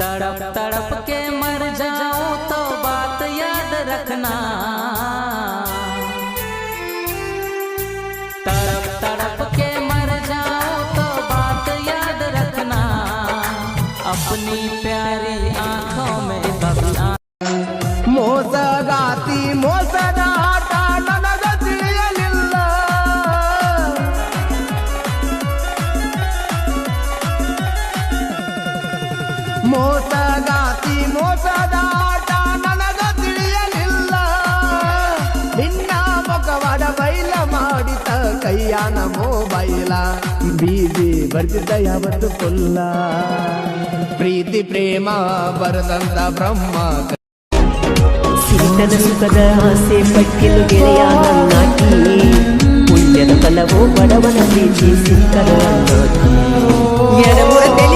तड़प तड़प के मर जाऊं तो बात याद रखना, तड़प तड़प के मर जाऊं तो बात याद रखना, अपनी प्यारी आंखों में बबना। ಮೋಸಗಾತಿ ಮೋಸದ ಆಟ ನನಗ ತಿಳಿಯಲಿಲ್ಲ, ಮೋಸಗಾತಿ ಮೋಸದ ಆಟ ನನಗ ತಿಳಿಯಲಿಲ್ಲ, ನಿನ್ನ ಮುಖವಾಡ ಬೈಲ ಮಾಡಿತ ಕೈಯಾನ ಮೊಬೈಲ, ಬೀದಿ ಬರ್ತಿದ್ದ ಯಾವತ್ತು ಕೊಲ್ಲ, ಪ್ರೀತಿ ಪ್ರೇಮ ಬರದಂತ ಬ್ರಹ್ಮ. ಸಿರಿತದ ಸುಖದ ಆಸೆ ಪಟ್ಟಿಲು ಗೆಳೆಯ ನನ್ನಾಕಿ, ಪುಣ್ಯದ ಫಲವೋ ಬಡವನ ಪ್ರೀತಿ ಸಿಕ್ಕದ ಎಡಮುರತೆ